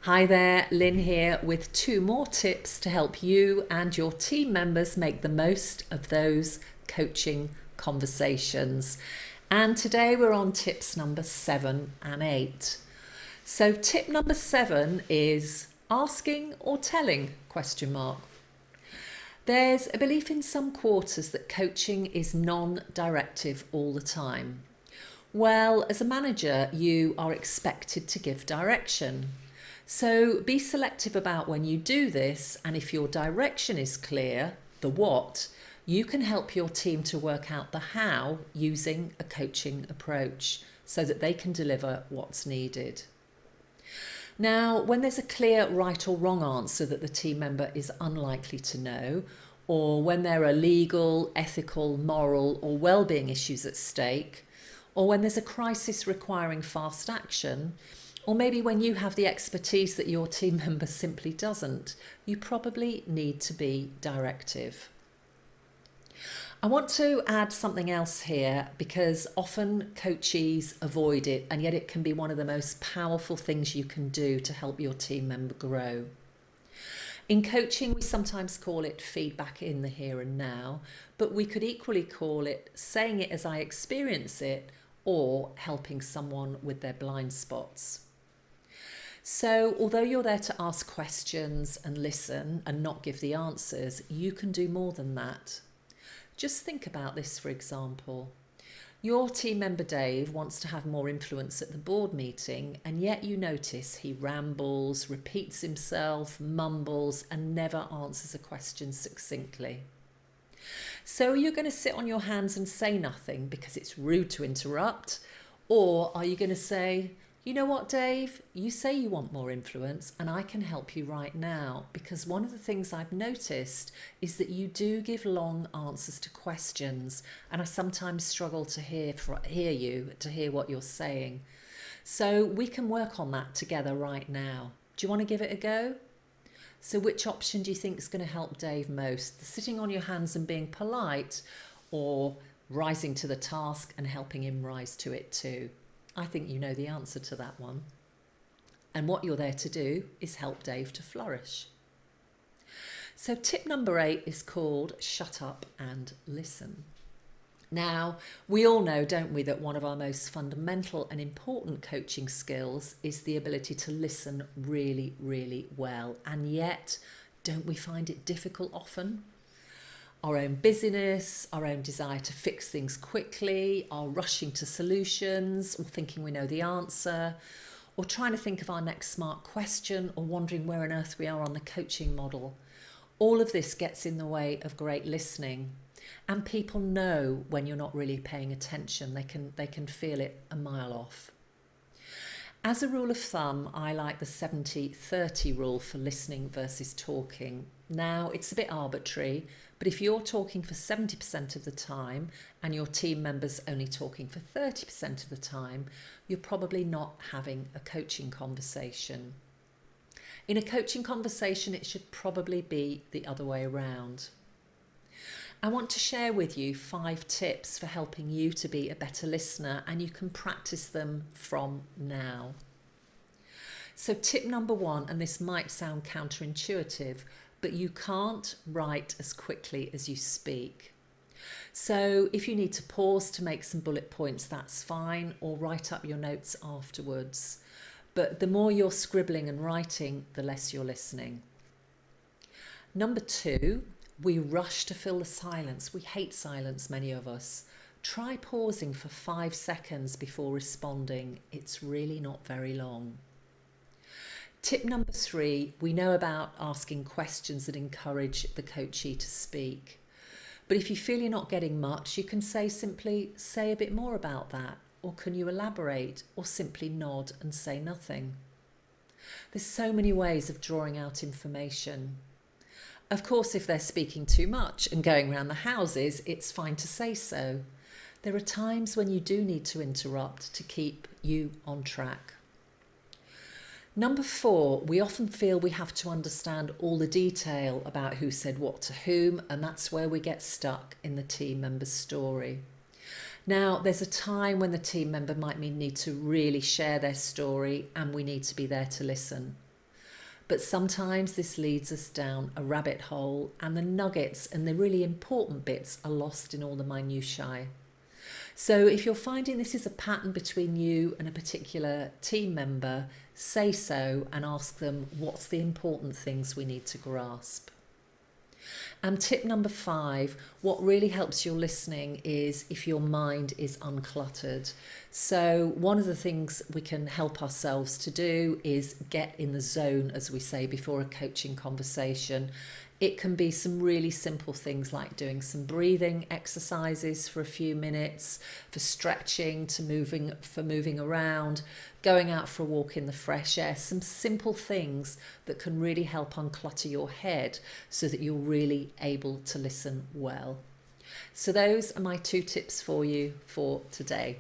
Hi there, Lynn here with two more tips to help you and your team members make the most of those coaching conversations. And today we're on tips number 7 and 8. So tip number 7 is asking or telling ? There's a belief in some quarters that coaching is non-directive all the time. Well, as a manager, you are expected to give direction. So be selective about when you do this, and if your direction is clear, the what, you can help your team to work out the how using a coaching approach so that they can deliver what's needed. Now, when there's a clear right or wrong answer that the team member is unlikely to know, or when there are legal, ethical, moral, or well-being issues at stake, or when there's a crisis requiring fast action, or maybe when you have the expertise that your team member simply doesn't, you probably need to be directive. I want to add something else here because often coachees avoid it, and yet it can be one of the most powerful things you can do to help your team member grow. In coaching, we sometimes call it feedback in the here and now, but we could equally call it saying it as I experience it or helping someone with their blind spots. So although you're there to ask questions and listen and not give the answers, you can do more than that. Just think about this, for example. Your team member Dave wants to have more influence at the board meeting, and yet you notice he rambles, repeats himself, mumbles, and never answers a question succinctly. So are you going to sit on your hands and say nothing because it's rude to interrupt? Or are you going to say, you know what, Dave, you say you want more influence and I can help you right now, because one of the things I've noticed is that you do give long answers to questions and I sometimes struggle to hear what you're saying. So we can work on that together right now. Do you want to give it a go? So which option do you think is going to help Dave most? The sitting on your hands and being polite, or rising to the task and helping him rise to it too? I think you know the answer to that one. And what you're there to do is help Dave to flourish. So tip number 8 is called shut up and listen. Now, we all know, don't we, that one of our most fundamental and important coaching skills is the ability to listen really, really well. And yet, don't we find it difficult often? Our own busyness, our own desire to fix things quickly, our rushing to solutions, or thinking we know the answer, or trying to think of our next smart question, or wondering where on earth we are on the coaching model. All of this gets in the way of great listening. And people know when you're not really paying attention. They can feel it a mile off. As a rule of thumb, I like the 70-30 rule for listening versus talking. Now, it's a bit arbitrary, but if you're talking for 70% of the time and your team member's only talking for 30% of the time, you're probably not having a coaching conversation. In a coaching conversation, it should probably be the other way around. I want to share with you 5 tips for helping you to be a better listener, and you can practice them from now. So tip number 1, and this might sound counterintuitive, but you can't write as quickly as you speak. So if you need to pause to make some bullet points, that's fine, or write up your notes afterwards. But the more you're scribbling and writing, the less you're listening. Number 2, we rush to fill the silence. We hate silence, many of us. Try pausing for 5 seconds before responding. It's really not very long. Tip number 3, we know about asking questions that encourage the coachee to speak. But if you feel you're not getting much, you can simply say a bit more about that, or can you elaborate, or simply nod and say nothing. There's so many ways of drawing out information. Of course, if they're speaking too much and going around the houses, it's fine to say so. There are times when you do need to interrupt to keep you on track. Number 4, we often feel we have to understand all the detail about who said what to whom, and that's where we get stuck in the team member's story. Now, there's a time when the team member might need to really share their story, and we need to be there to listen. But sometimes this leads us down a rabbit hole, and the nuggets and the really important bits are lost in all the minutiae. So if you're finding this is a pattern between you and a particular team member, say so and ask them what's the important things we need to grasp. And tip number 5, what really helps your listening is if your mind is uncluttered. So one of the things we can help ourselves to do is get in the zone, as we say, before a coaching conversation. It can be some really simple things like doing some breathing exercises for a few minutes, for stretching, for moving around, going out for a walk in the fresh air, some simple things that can really help unclutter your head so that you're really able to listen well. So those are my 2 tips for you for today.